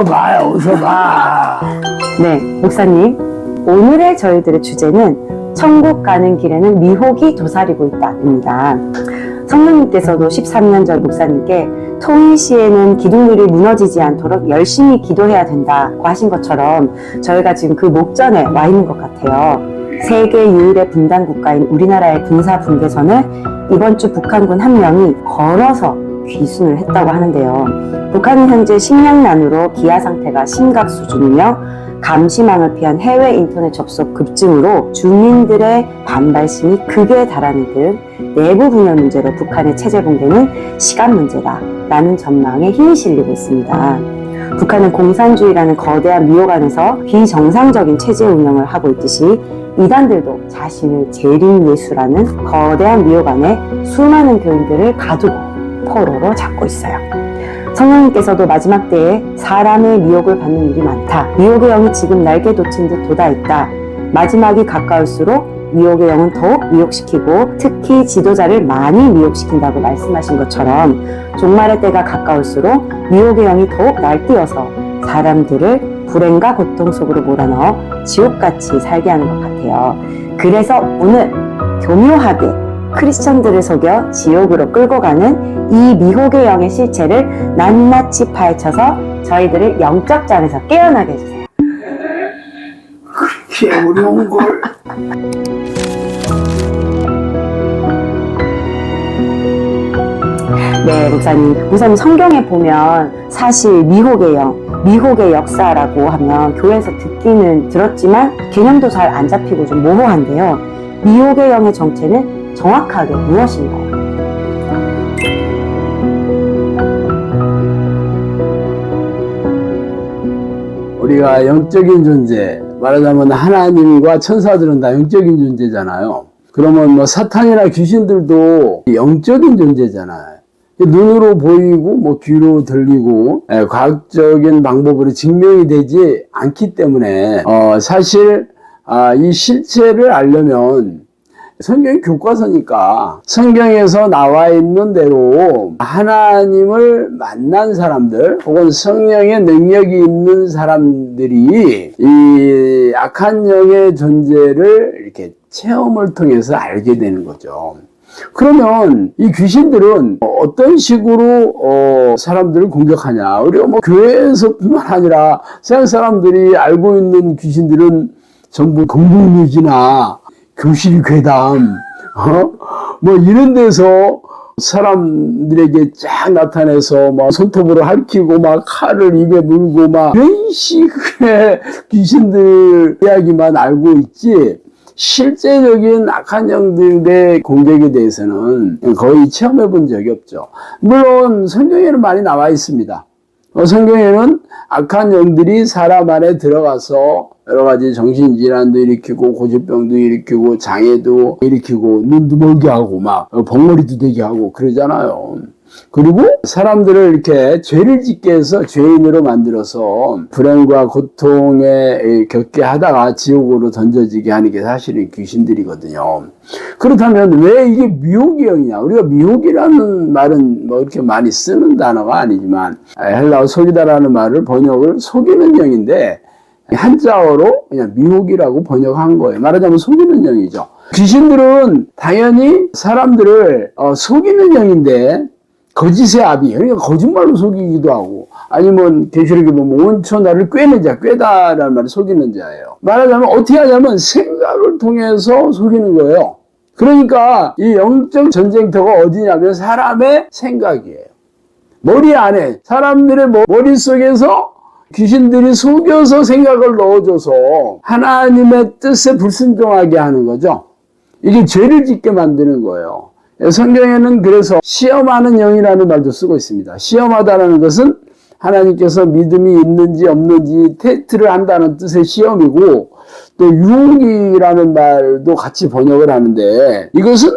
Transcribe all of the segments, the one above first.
어서 봐요, 어서 봐. 네, 목사님. 오늘의 저희들의 주제는 천국 가는 길에는 미혹이 도사리고 있다입니다. 성령님께서도 13년 전 목사님께 토이 시에는 기둥들이 무너지지 않도록 열심히 기도해야 된다고 하신 것처럼 저희가 지금 그 목전에 와 있는 것 같아요. 세계 유일의 분단 국가인 우리나라의 군사 분계선을 이번 주 북한군 한 명이 걸어서 귀순을 했다고 하는데요. 북한은 현재 식량난으로 기아 상태가 심각 수준이며 감시망을 피한 해외 인터넷 접속 급증으로 주민들의 반발심이 극에 달하는 등 내부 분열 문제로 북한의 체제 붕괴는 시간 문제다라는 전망에 힘이 실리고 있습니다. 북한은 공산주의라는 거대한 미혹 안에서 비정상적인 체제 운영을 하고 있듯이 이단들도 자신을 재림예수라는 거대한 미혹 안에 수많은 교인들을 가두고 포로로 잡고 있어요. 성령님께서도 마지막 때에 사람의 미혹을 받는 일이 많다. 미혹의 영이 지금 날개 돋친 듯 돋아있다. 마지막이 가까울수록 미혹의 영은 더욱 미혹시키고 특히 지도자를 많이 미혹시킨다고 말씀하신 것처럼 종말의 때가 가까울수록 미혹의 영이 더욱 날뛰어서 사람들을 불행과 고통 속으로 몰아넣어 지옥같이 살게 하는 것 같아요. 그래서 오늘 교묘하게 크리스천들을 속여 지옥으로 끌고 가는 이 미혹의 영의 실체를 낱낱이 파헤쳐서 저희들을 영적 잠에서 깨어나게 해주세요. 그렇게 어려운 걸. 네, 목사님 성경에 보면 사실 미혹의 영, 미혹의 역사라고 하면 교회에서 듣기는 들었지만 개념도 잘 안 잡히고 좀 모호한데요. 미혹의 영의 정체는 정확하게 무엇인가요? 우리가 영적인 존재, 말하자면 하나님과 천사들은 다 영적인 존재잖아요. 그러면 뭐 사탄이나 귀신들도 영적인 존재잖아요. 눈으로 보이고 뭐 귀로 들리고 과학적인 방법으로 증명이 되지 않기 때문에 사실 이 실체를 알려면 성경이 교과서니까 성경에서 나와 있는 대로 하나님을 만난 사람들 혹은 성령의 능력이 있는 사람들이 이 악한 영의 존재를 이렇게 체험을 통해서 알게 되는 거죠. 그러면 이 귀신들은 어떤 식으로 사람들을 공격하냐? 우리가 뭐 교회에서뿐만 아니라 세상 사람들이 알고 있는 귀신들은 전부 공동묘지나 교실 괴담, 뭐 이런 데서 사람들에게 쫙 나타내서 막 손톱으로 핥히고 막 칼을 입에 물고 막 이런 식의 귀신들 이야기만 알고 있지 실제적인 악한 영들의 공격에 대해서는 거의 체험해 본 적이 없죠. 물론 성경에는 많이 나와 있습니다. 성경에는 악한 영들이 사람 안에 들어가서 여러 가지 정신질환도 일으키고 고질병도 일으키고 장애도 일으키고 눈도 멀게 하고 막 벙어리도 되게 하고 그러잖아요. 그리고 사람들을 이렇게 죄를 짓게 해서 죄인으로 만들어서 불행과 고통에 겪게 하다가 지옥으로 던져지게 하는 게 사실은 귀신들이거든요. 그렇다면 왜 이게 미혹의 영이냐? 우리가 미혹이라는 말은 뭐 이렇게 많이 쓰는 단어가 아니지만 헬라어 속이다라는 말을 번역을 속이는 영인데 한자어로 그냥 미혹이라고 번역한 거예요. 말하자면 속이는 영이죠. 귀신들은 당연히 사람들을 속이는 영인데 거짓의 아비, 그러니까 거짓말로 속이기도 하고 아니면 계시록에 보면 온초 나를 꿰는 자, 꿰다라는 말이 속이는 자예요. 말하자면 어떻게 하냐면 생각을 통해서 속이는 거예요. 그러니까 이 영적 전쟁터가 어디냐면 사람의 생각이에요. 머리 안에 사람들의 머릿속에서 귀신들이 속여서 생각을 넣어줘서 하나님의 뜻에 불순종하게 하는 거죠. 이게 죄를 짓게 만드는 거예요. 성경에는 그래서 시험하는 영이라는 말도 쓰고 있습니다. 시험하다라는 것은 하나님께서 믿음이 있는지 없는지 테스트를 한다는 뜻의 시험이고 또 유혹이라는 말도 같이 번역을 하는데 이것은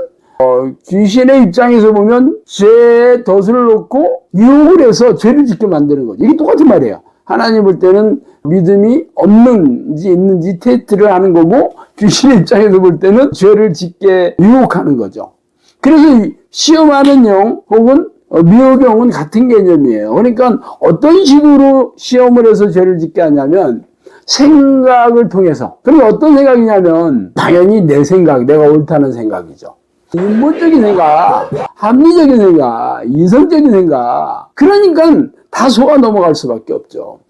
귀신의 입장에서 보면 죄에 덫을 놓고 유혹을 해서 죄를 짓게 만드는 거죠. 이게 똑같은 말이에요. 하나님 볼 때는 믿음이 없는지 있는지 테스트를 하는 거고 귀신의 입장에서 볼 때는 죄를 짓게 유혹하는 거죠. 그래서 이 시험하는 영 혹은 미호경은 같은 개념이에요. 그러니까 어떤 식으로 시험을 해서 죄를 짓게 하냐면 생각을 통해서. 그럼 어떤 생각이냐면 당연히 내 생각, 내가 옳다는 생각이죠. 인본적인 생각, 합리적인 생각, 이성적인 생각. 그러니까 다 속아 넘어갈 수밖에 없죠.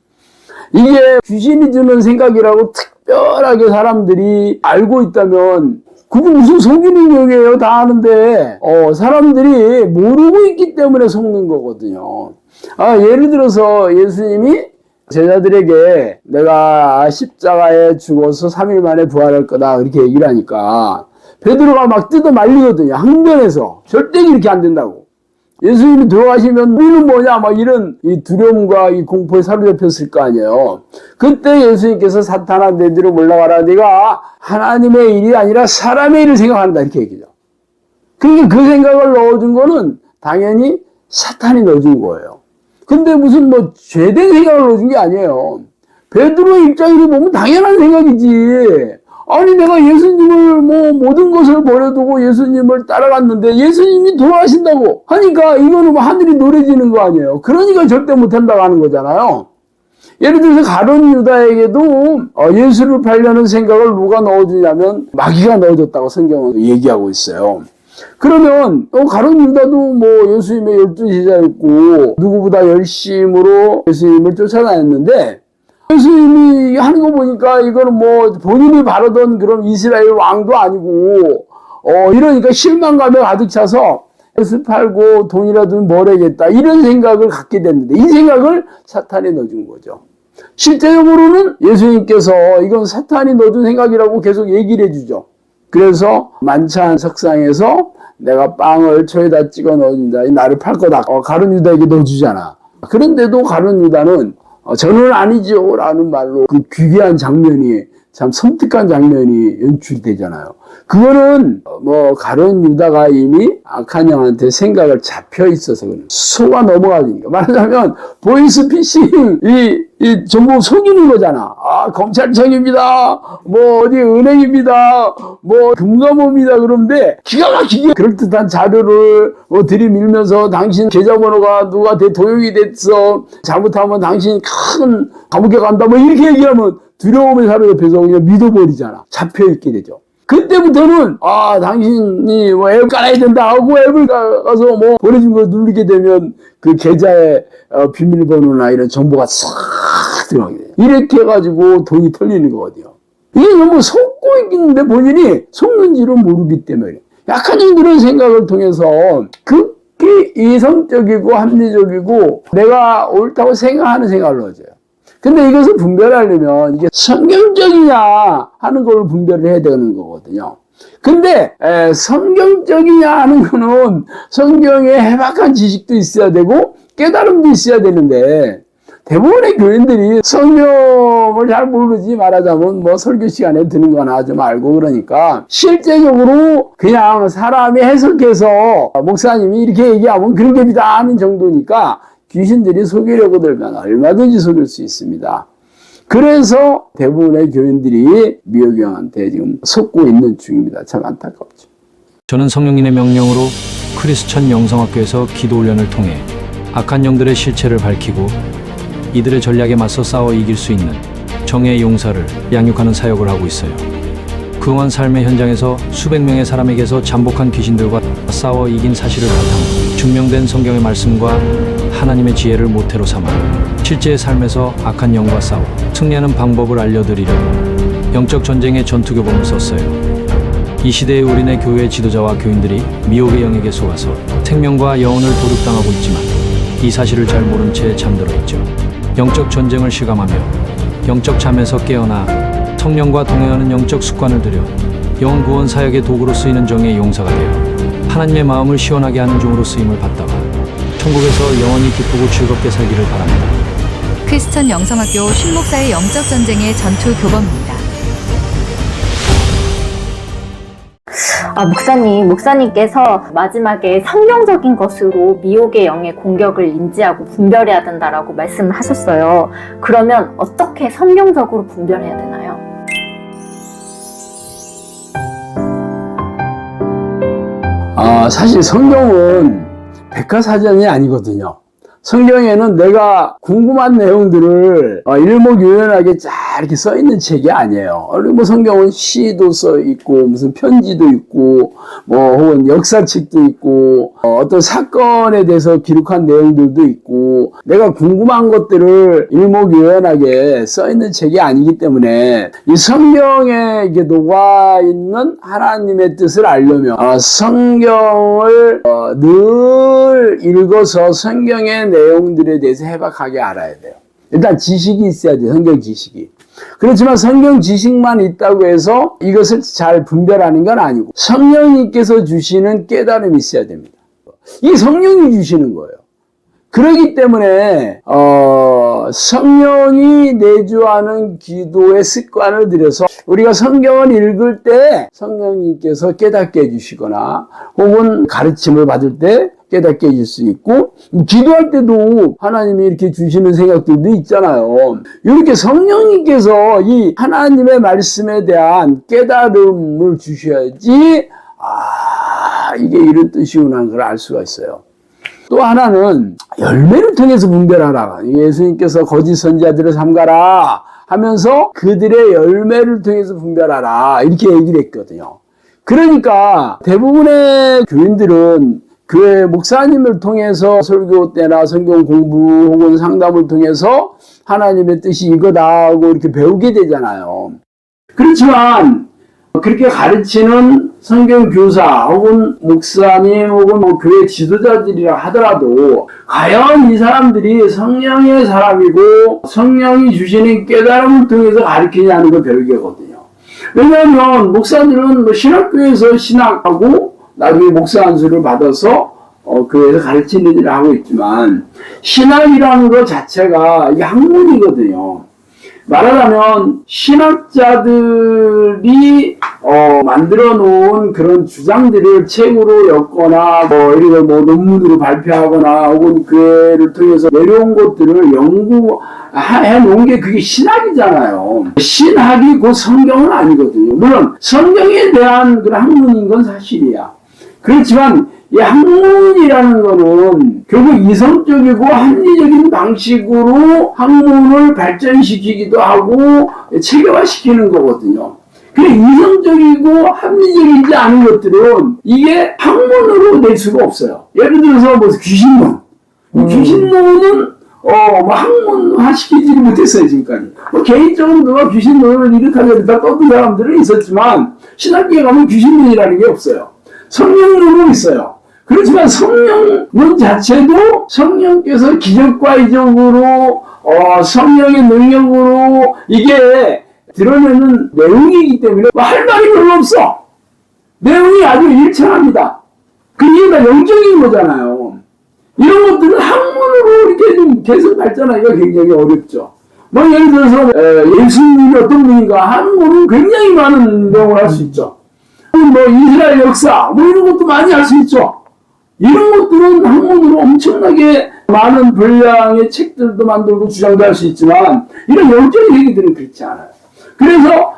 이게 귀신이 주는 생각이라고 특별하게 사람들이 알고 있다면 그게 무슨 속이는 욕이에요. 다 아는데 사람들이 모르고 있기 때문에 속는 거거든요. 예를 들어서 예수님이 제자들에게 내가 십자가에 죽어서 3일 만에 부활할 거다 이렇게 얘기를 하니까 베드로가 막 뜯어 말리거든요. 항변해서 절대 이렇게 안 된다고. 예수님이 돌아가시면 우리는 뭐냐 막 이런 이 두려움과 이 공포에 사로잡혔을 거 아니에요. 그때 예수님께서 사탄아 내 뒤로 물러가라. 네가 하나님의 일이 아니라 사람의 일을 생각한다 이렇게 얘기죠. 그러니까 그 생각을 넣어준 거는 당연히 사탄이 넣어준 거예요. 근데 무슨 뭐 죄된 생각을 넣어준 게 아니에요. 베드로의 입장으로 보면 당연한 생각이지. 아니 내가 예수님을 뭐 모든 것을 버려두고 예수님을 따라갔는데 예수님이 돌아가신다고 하니까 이거는 뭐 하늘이 노래지는 거 아니에요. 그러니까 절대 못한다고 하는 거잖아요. 예를 들어서 가룟 유다에게도 예수를 팔려는 생각을 누가 넣어주냐면 마귀가 넣어줬다고 성경은 얘기하고 있어요. 그러면 가룟 유다도 뭐 예수님의 12제자였고 누구보다 열심으로 예수님을 쫓아다녔는데 예수님이 하는 거 보니까 이거는 뭐 본인이 바라던 그런 이스라엘 왕도 아니고 이러니까 실망감에 가득 차서 예수 팔고 돈이라도 벌어야겠다 이런 생각을 갖게 됐는데 이 생각을 사탄이 넣어준 거죠. 실제적으로는 예수님께서 이건 사탄이 넣어준 생각이라고 계속 얘기를 해주죠. 그래서 만찬 석상에서 내가 빵을 초에다 찍어 넣어준다. 나를 팔 거다. 가룟 유다에게 넣어주잖아. 그런데도 가룟 유다는 저는 아니죠 라는 말로 그 귀귀한 장면이 참 섬뜩한 장면이 연출되잖아요. 그거는 뭐 가룟 유다가 이미 악한 영한테 생각을 잡혀 있어서 그런 속아 넘어가니까 말하자면 보이스피싱 이 전부 속이는 거잖아. 검찰청입니다. 뭐 어디 은행입니다. 뭐 금감원입니다. 그런데 기가 막히게 그럴듯한 자료를 들이밀면서 당신 계좌번호가 누가 도용이 됐어. 잘못하면 당신 큰 감옥에 간다. 뭐 이렇게 얘기하면 두려움에 사로잡혀서 그냥 믿어버리잖아. 잡혀있게 되죠. 그때부터는 당신이 뭐 앱 깔아야 된다 하고 앱을 가서 뭐 보내준 거 누르게 되면 그 계좌의 비밀번호나 이런 정보가 싹 들어가게 돼요. 이렇게 해가지고 돈이 털리는 거거든요. 이게 너무 속고 있는데 본인이 속는지를 모르기 때문에 약한 그런 생각을 통해서 극히 이성적이고 합리적이고 내가 옳다고 생각하는 생각을 넣어줘요. 근데 이것을 분별하려면 이게 성경적이냐 하는 걸 분별을 해야 되는 거거든요. 근데 성경적이냐 하는 거는 성경에 해박한 지식도 있어야 되고 깨달음도 있어야 되는데 대부분의 교인들이 성경을 잘 모르지 말하자면 뭐 설교 시간에 드는 거나 좀 알고 그러니까 실제적으로 그냥 사람이 해석해서 목사님이 이렇게 얘기하면 그런 겁니다 하는 정도니까 귀신들이 속이려고 들면 얼마든지 속일 수 있습니다. 그래서 대부분의 교인들이 미호경한테 지금 속고 있는 중입니다. 참 안타깝죠. 저는 성령님의 명령으로 크리스천 영성학교에서 기도 훈련을 통해 악한 영들의 실체를 밝히고 이들의 전략에 맞서 싸워 이길 수 있는 정의의 용사를 양육하는 사역을 하고 있어요. 그동안 삶의 현장에서 수백 명의 사람에게서 잠복한 귀신들과 싸워 이긴 사실을 바탕으로 증명된 성경의 말씀과 하나님의 지혜를 모태로 삼아 실제의 삶에서 악한 영과 싸워 승리하는 방법을 알려드리려고 영적 전쟁의 전투교범을 썼어요. 이 시대의 우리네 교회 지도자와 교인들이 미혹의 영에게 속아서 생명과 영혼을 도륙당하고 있지만 이 사실을 잘 모른 채 잠들어 있죠. 영적 전쟁을 실감하며 영적 잠에서 깨어나 성령과 동행하는 영적 습관을 들여 영혼 구원 사역의 도구로 쓰이는 정의의 용사가 되어 하나님의 마음을 시원하게 하는 종으로 쓰임을 받다가 천국에서 영원히 기쁘고 즐겁게 살기를 바랍니다. 크리스천 영성학교 신목사의 영적 전쟁의 전투 교범입니다. 목사님께서 마지막에 성경적인 것으로 미혹의 영의 공격을 인지하고 분별해야 된다라고 말씀을 하셨어요. 그러면 어떻게 성경적으로 분별해야 되나요? 사실 성경은 백과사전이 아니거든요. 성경에는 내가 궁금한 내용들을 일목요연하게 쫙 이렇게 써 있는 책이 아니에요. 그리고 뭐 성경은 시도 써 있고 무슨 편지도 있고 뭐 혹은 역사책도 있고 어떤 사건에 대해서 기록한 내용들도 있고 내가 궁금한 것들을 일목요연하게 써 있는 책이 아니기 때문에 이 성경에 이게 녹아 있는 하나님의 뜻을 알려면 성경을 늘 읽어서 성경의 내용들에 대해서 해박하게 알아야 돼요. 일단 지식이 있어야 돼요. 성경 지식이. 그렇지만 성경 지식만 있다고 해서 이것을 잘 분별하는 건 아니고 성령님께서 주시는 깨달음이 있어야 됩니다. 이게 성령이 주시는 거예요. 그렇기 때문에 성령이 내주하는 기도의 습관을 들여서 우리가 성경을 읽을 때 성령님께서 깨닫게 해주시거나 혹은 가르침을 받을 때 깨닫게 해줄 수 있고 기도할 때도 하나님이 이렇게 주시는 생각들도 있잖아요. 이렇게 성령님께서 이 하나님의 말씀에 대한 깨달음을 주셔야지 이게 이런 뜻이구나 하는 걸 알 수가 있어요. 또 하나는 열매를 통해서 분별하라. 예수님께서 거짓 선지자들을 삼가라 하면서 그들의 열매를 통해서 분별하라 이렇게 얘기를 했거든요. 그러니까 대부분의 교인들은 교회 목사님을 통해서 설교 때나 성경 공부 혹은 상담을 통해서 하나님의 뜻이 이거다 하고 이렇게 배우게 되잖아요. 그렇지만 그렇게 가르치는 성경 교사 혹은 목사님 혹은 뭐 교회 지도자들이라 하더라도 과연 이 사람들이 성령의 사람이고 성령이 주시는 깨달음을 통해서 가르치냐는 거 별개거든요. 왜냐하면 목사들은 뭐 신학교에서 신학하고 나중에 목사 안수를 받아서 교회에서 가르치는 일을 하고 있지만 신학이라는 것 자체가 이게 학문이거든요. 말하자면 신학자들이 만들어 놓은 그런 주장들을 책으로 엮거나 이렇게 논문으로 발표하거나 혹은 교회를 통해서 내려온 것들을 연구해 놓은 게 그게 신학이잖아요. 신학이 곧 성경은 아니거든요. 물론 성경에 대한 그런 학문인 건 사실이야. 그렇지만 이 학문이라는 거는 결국 이성적이고 합리적인 방식으로 학문을 발전시키기도 하고 체계화시키는 거거든요. 그래 이성적이고 합리적이지 않은 것들은 이게 학문으로 낼 수가 없어요. 예를 들어서 뭐 귀신론. 귀신론은 학문화시키지 못했어요, 지금까지. 개인적으로 누가 귀신론을 이렇다 떠든 사람들은 있었지만 신학교에 가면 귀신론이라는 게 없어요. 성령론은 있어요. 그렇지만 성령론 자체도 성령께서 기적과이적으로 성령의 능력으로 이게 드러내는 내용이기 때문에 할 말이 별로 없어. 내용이 아주 일천합니다. 그게 다 영적인 거잖아요. 이런 것들은 학문으로 이렇게 좀 계속 발전하기가 굉장히 어렵죠. 예를 들어서 예수님이 어떤 분인가 하는 거는 굉장히 많은 내용을 할 수 있죠. 이스라엘 역사 이런 것도 많이 할 수 있죠. 이런 것들은 학문으로 엄청나게 많은 분량의 책들도 만들고 주장도 할 수 있지만 이런 영적인 얘기들은 그렇지 않아요. 그래서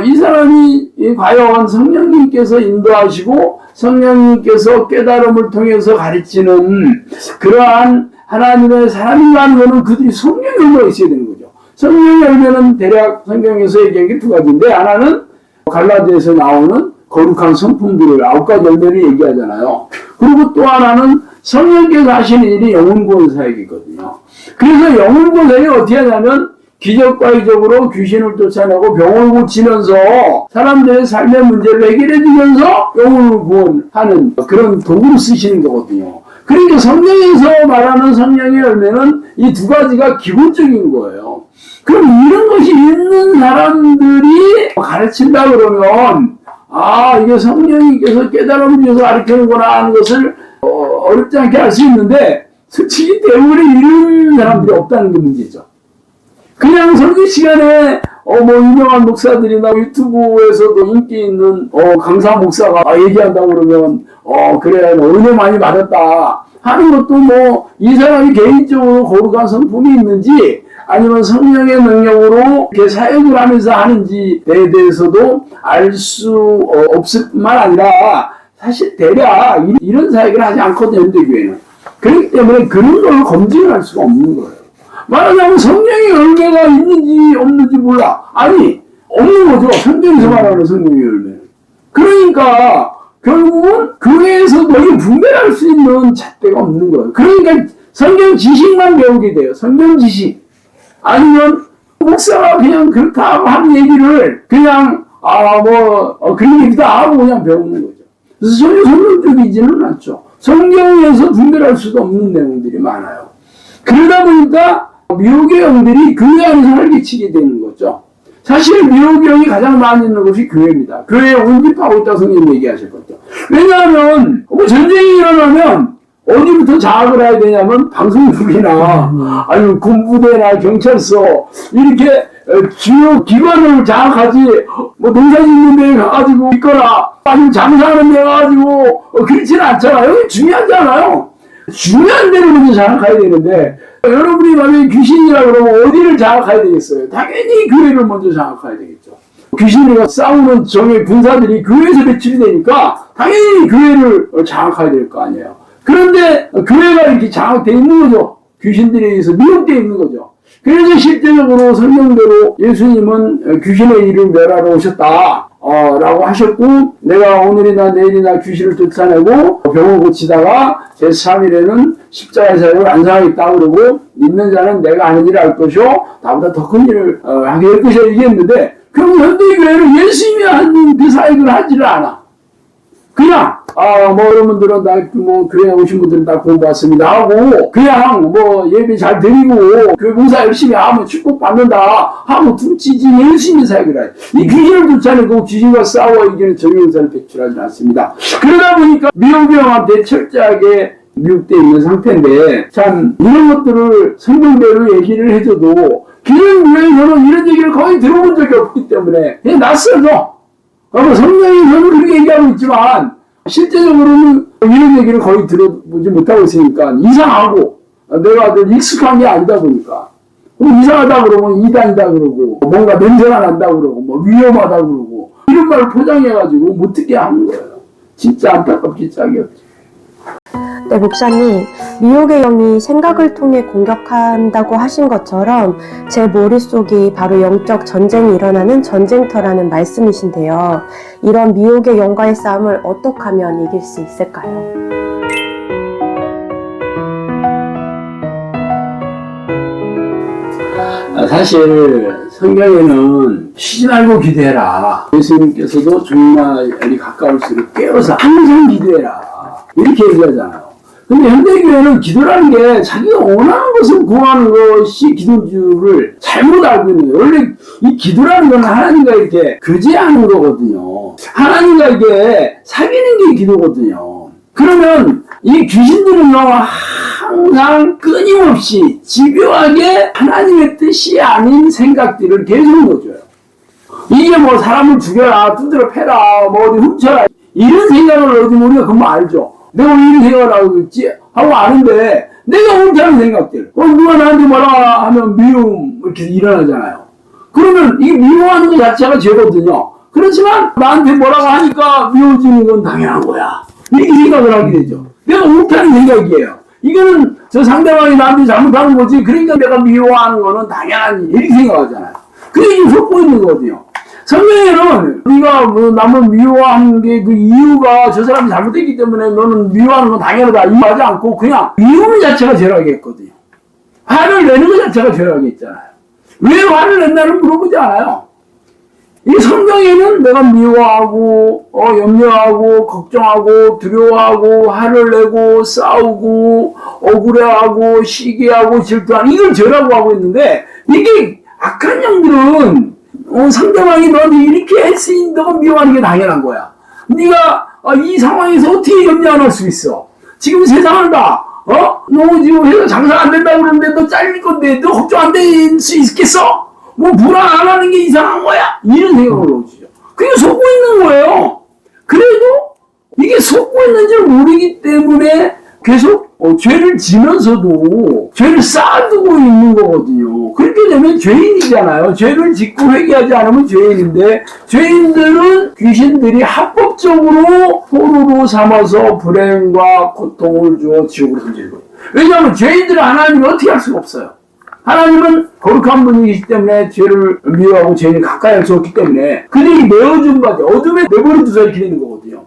이 사람이 과연 성령님께서 인도하시고 성령님께서 깨달음을 통해서 가르치는 그러한 하나님의 사람인가 하는 것은 그들이 성령 열매가 있어야 되는 거죠. 성령 열매는 대략 성경에서 얘기한 게 두 가지인데 하나는 갈라디아에서 나오는 거룩한 성품들을 9가지 열매를 얘기하잖아요. 그리고 또 하나는 성령께서 하시는 일이 영혼구원사역이거든요. 그래서 영혼구원사역이 어떻게 하냐면 기적과이적으로 귀신을 쫓아내고 병을 고치면서 사람들의 삶의 문제를 해결해 주면서 영혼을 구원하는 그런 도구로 쓰시는 거거든요. 그러니까 성경에서 말하는 성령의 열매는 이 두 가지가 기본적인 거예요. 그럼 이런 것이 있는 사람들이 가르친다 그러면 이게 성령님께서 깨달음을 위해서 가르치는구나 하는 것을 어렵지 않게 알 수 있는데 솔직히 대부분의 이런 사람들이 없다는 게 문제죠. 그냥 설교 시간에 유명한 목사들이나 유튜브에서도 인기 있는 강사 목사가 얘기한다고 그러면 그래 은혜 많이 받았다 하는 것도 이 사람이 개인적으로 거룩한 성품이 있는지 아니면 성령의 능력으로 이렇게 사역을 하면서 하는지에 대해서도 알 수 없을 뿐만 아니라 사실 대략 이런 사역을 하지 않거든요, 현대교회는. 그렇기 때문에 그런 걸 검증을 할 수가 없는 거예요. 말하자면 성령의 열매가 있는지 없는지 몰라. 아니, 없는 거죠. 성경에서 말하는 성령의 열매는. 그러니까 결국은 교회에서 너희 분별할 수 있는 잣대가 없는 거예요. 그러니까 성경 지식만 배우게 돼요. 성경 지식. 아니면 목사가 그냥 그렇다 하는 얘기를 그냥 그런 얘기도 하고 그냥 배우는 거죠. 그래서 전혀 성경적이지는 않죠. 성경에서 분별할 수도 없는 내용들이 많아요. 그러다 보니까 미혹의 영들이 교회 안에서 활개치게 되는 거죠. 사실 미혹의 영이 가장 많이 있는 곳이 교회입니다. 교회에 운집하고 있다고 성경이 얘기하셨거든요. 왜냐하면 전쟁이 일어나면 어디부터 장악을 해야 되냐면 방송국이나 아니면 군부대나 경찰서 이렇게 주요 기관을 장악하지 농사 짓는 데 가가지고 있거나 아니면 장사하는 데 가가지고 그렇지는 않잖아요. 여기 중요하잖아요. 중요한 데를 먼저 장악해야 되는데 여러분이 만약에 귀신이라 그러면 어디를 장악해야 되겠어요? 당연히 교회를 먼저 장악해야 되겠죠. 귀신과 싸우는 정의 군사들이 교회에서 배출이 되니까 당연히 교회를 장악해야 될 거 아니에요. 그런데 교회가 이렇게 장악되어 있는 거죠. 귀신들에 의해서 미혹되어 있는 거죠. 그래서 실제적으로 설명대로 예수님은 귀신의 일을 멸하러 오셨다 라고 하셨고, 내가 오늘이나 내일이나 귀신을 쫓아내고 병을 고치다가 제3일에는 십자가의 사역을 완성하겠다 그러고, 믿는 자는 내가 하는 일을 할 것이요 나보다 더 큰 일을 하게 될 것이라 얘기했는데, 그럼 현대교회는 예수님이 하는 그 사역을 하지를 않아. 그냥 여러분들은 교회에 오신 분들은 다 공부했습니다 하고 그냥 예배 잘 드리고 교회 봉사 열심히 하면 축복받는다 하고 퉁치지 열심히 사역을 해요. 이 귀신을 쫓아내고 귀신과 싸워 이기는 정의용사를 배출하지 않습니다. 그러다 보니까 미혹의 영한테 철저하게 미혹되어 있는 상태인데, 참 이런 것들을 성경대로 얘기를 해줘도 기존 교회에서는 이런 얘기를 거의 들어본 적이 없기 때문에 그냥 낯설죠. 성경에서는 그렇게 얘기하고 있지만 실제적으로는 이런 얘기를 거의 들어보지 못하고 있으니까 이상하고, 내가 늘 익숙한 게 아니다 보니까 이상하다 그러면 이단이다 그러고 뭔가 냄새가 난다 그러고 위험하다 그러고 이런 말을 포장해가지고 못 듣게 하는 거예요. 진짜 안타깝기 짝이 없지. 네, 목사님, 미혹의 영이 생각을 통해 공격한다고 하신 것처럼 제 머릿속이 바로 영적 전쟁이 일어나는 전쟁터라는 말씀이신데요. 이런 미혹의 영과의 싸움을 어떻게 하면 이길 수 있을까요? 사실 성경에는 쉬지 말고 기도해라. 예수님께서도 종말이 가까울수록 깨어서 항상 기도해라 이렇게 얘기하잖아요. 근데 현대교회는 기도라는 게 자기가 원하는 것을 구하는 것이 기도인 줄을 잘못 알고 있는 거예요. 원래 이 기도라는 건 하나님과 이렇게 교제하는 거거든요. 하나님과 이게 사귀는 게 기도거든요. 그러면 이 귀신들은요, 항상 끊임없이 집요하게 하나님의 뜻이 아닌 생각들을 계속 넣어줘요. 이게 사람을 죽여라, 두드려 패라, 어디 훔쳐라, 이런 생각을 넣어주면 우리가 그거 알죠. 내가 왜 이런 생각을 하고 있지? 하고 아는데, 내가 옳다는 생각들. 누가 나한테 뭐라 하면 미움, 이렇게 일어나잖아요. 그러면 이게 미워하는 것 자체가 죄거든요. 그렇지만, 나한테 뭐라고 하니까 미워지는 건 당연한 거야. 이렇게 생각을 하게 되죠. 내가 옳다는 생각이에요. 이거는 저 상대방이 나한테 잘못하는 거지. 그러니까 내가 미워하는 거는 당연한 일. 이렇게 생각하잖아요. 그게 지금 속고 있는 거거든요. 성경에는 우리가 남을 미워하는 게 그 이유가 저 사람이 잘못했기 때문에 너는 미워하는 건 당연하다 이유하지 않고 그냥 미움 자체가 죄라게 했거든요. 화를 내는 것 자체가 죄라게 했잖아요. 왜 화를 낸다는 물어보지 않아요. 이 성경에는 내가 미워하고 염려하고 걱정하고 두려워하고 화를 내고 싸우고 억울해하고 시기하고 질투하는 이걸 죄라고 하고 있는데, 이게 악한 영들은 상대방이 너한테 이렇게 했으니 너가 미워하는 게 당연한 거야. 네가 이 상황에서 어떻게 염려 안 할 수 있어? 지금 세상을 봐. 너 지금 회사 장사 안 된다고 그러는데 너 잘릴 건데 너 걱정 안 될 수 있겠어? 불안 안 하는 게 이상한 거야? 이런 생각을 넣어주죠. 그게 속고 있는 거예요. 그래도 이게 속고 있는지 모르기 때문에 계속 죄를 지면서도 죄를 쌓아두고 있는 거거든요. 그렇게 되면 죄인이잖아요. 죄를 짓고 회개하지 않으면 죄인인데, 죄인들은 귀신들이 합법적으로 포로로 삼아서 불행과 고통을 주어 지옥으로 던지는 거예요. 왜냐하면 죄인들은 하나님을 어떻게 할 수가 없어요. 하나님은 거룩한 분이기 때문에 죄를 미워하고 죄인을 가까이 할 수 없기 때문에 그들이 내어준 바지 어둠에 내버려 두자 이렇게 되는 거거든요.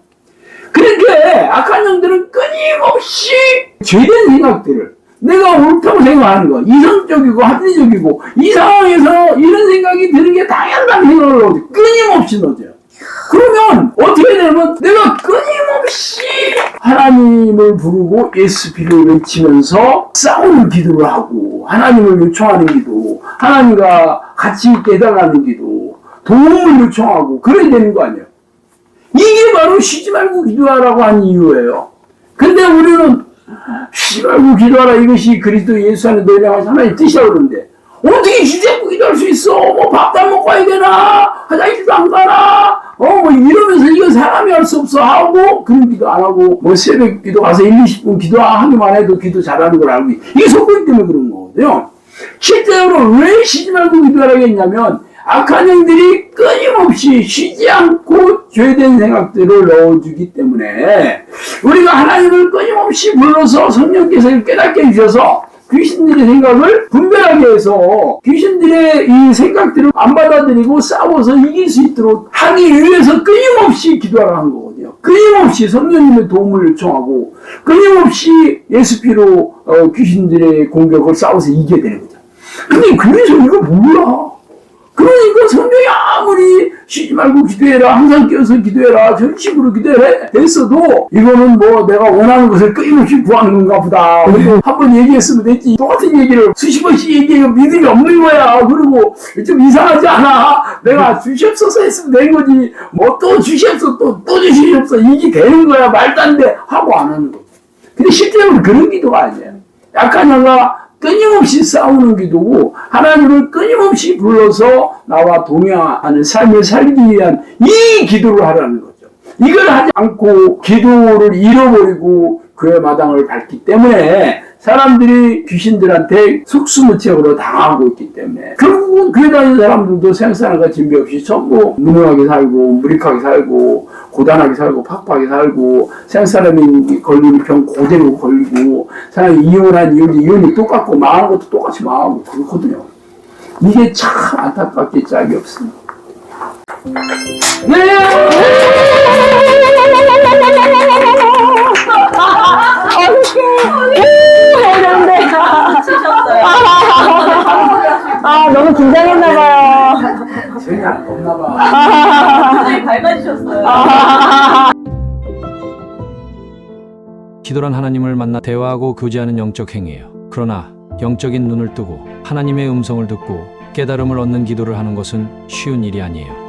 그렇게 악한 영들은 끊임없이 죄된 생각들을 내가 옳다고 생각하는 거, 이성적이고 합리적이고 이 상황에서 이런 생각이 드는 게 당연하다는 생각을 넣어줘요. 끊임없이 넣어줘요. 그러면 어떻게 되면 내가 끊임없이 하나님을 부르고 예수 피를 외치면서 싸우는 기도를 하고 하나님을 요청하는 기도, 하나님과 같이 깨달아가는 기도, 도움을 요청하고 그래야 되는 거 아니에요. 이게 바로 쉬지 말고 기도하라고 한 이유예요. 근데 우리는 쉬지 말고 기도하라 이것이 그리스도 예수 안에 너희랑 하나님의 뜻이라고 그러는데 어떻게 쉬지 않고 기도할 수 있어? 뭐 밥도 안 먹고 가야 되나? 화장실도 안 가나? 뭐 이러면서 이건 사람이 할 수 없어 하고 그런 기도 안 하고 뭐 새벽 기도 가서 1, 20분 기도하기만 해도 기도 잘하는 걸 알고 이게 속보기 때문에 그런 거거든요. 실제로 왜 쉬지 말고 기도하라고 했냐면 악한 영들이 끊임없이 쉬지 않고 죄된 생각들을 넣어주기 때문에 우리가 하나님을 끊임없이 불러서 성령께서 깨닫게 해주셔서 귀신들의 생각을 분별하게 해서 귀신들의 이 생각들을 안 받아들이고 싸워서 이길 수 있도록 하기 위해서 끊임없이 기도하라 한 거거든요. 끊임없이 성령님의 도움을 요청하고 끊임없이 예수 피로 귀신들의 공격을 싸워서 이겨야 되는 거죠. 근데 그래서 이거 몰라. 그러니까 성경이 아무리 쉬지 말고 기도해라, 항상 깨어서 기도해라, 전심으로 기도해라 했어도 이거는 뭐 내가 원하는 것을 끊임없이 구하는 건가 보다. 그리고 한번 얘기했으면 됐지. 똑같은 얘기를 수십 번씩 얘기해도 믿음이 없는 거야. 그리고 좀 이상하지 않아? 내가 주시옵소서 했으면 된 거지. 뭐 또 주시옵소서 또 주시옵소서 이게 되는 거야. 말도 안 돼. 하고 안 하는 거지. 근데 실제로는 그런 기도가 아니에요. 약한 영가 끊임없이 싸우는 기도고 하나님을 끊임없이 불러서 나와 동행하는 삶을 살기 위한 이 기도를 하라는 거죠. 이걸 하지 않고 기도를 잃어버리고 교회 마당을 밟기 때문에 사람들이 귀신들한테 속수무책으로 당하고 있기 때문에 결국은 교회 다니는 사람들도 생사랑과 진배 없이 전부 무능하게 살고 무익하게 살고 고단하게 살고 팍팍하게 살고 생사람이 걸리는 병 그대로 걸리고 사람이 이혼한 이혼이 똑같고 망하는 것도 똑같이 망하고 그렇거든요. 이게 참 안타깝게 짝이 없습니다. 네! 너무 긴장했나봐요. 전혀 안 없나봐. 굉장히 밝아지셨어요. 기도란 하나님을 만나 대화하고 교제하는 영적 행위예요. 그러나 영적인 눈을 뜨고 하나님의 음성을 듣고 깨달음을 얻는 기도를 하는 것은 쉬운 일이 아니에요.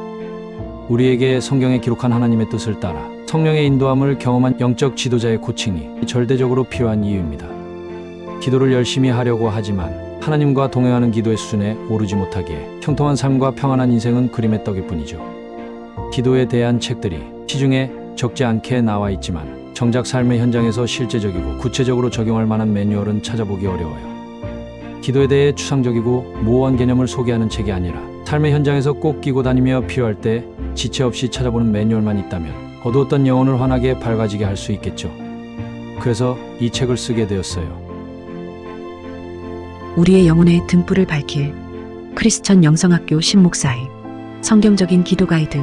우리에게 성경에 기록한 하나님의 뜻을 따라 성령의 인도함을 경험한 영적 지도자의 코칭이 절대적으로 필요한 이유입니다. 기도를 열심히 하려고 하지만 하나님과 동행하는 기도의 수준에 오르지 못하기에 형통한 삶과 평안한 인생은 그림의 떡일 뿐이죠. 기도에 대한 책들이 시중에 적지 않게 나와 있지만 정작 삶의 현장에서 실제적이고 구체적으로 적용할 만한 매뉴얼은 찾아보기 어려워요. 기도에 대해 추상적이고 모호한 개념을 소개하는 책이 아니라 삶의 현장에서 꼭 끼고 다니며 필요할 때 지체 없이 찾아보는 매뉴얼만 있다면 어두웠던 영혼을 환하게 밝아지게 할 수 있겠죠. 그래서 이 책을 쓰게 되었어요. 우리의 영혼의 등불을 밝힐 크리스천 영성학교 신목사의 성경적인 기도 가이드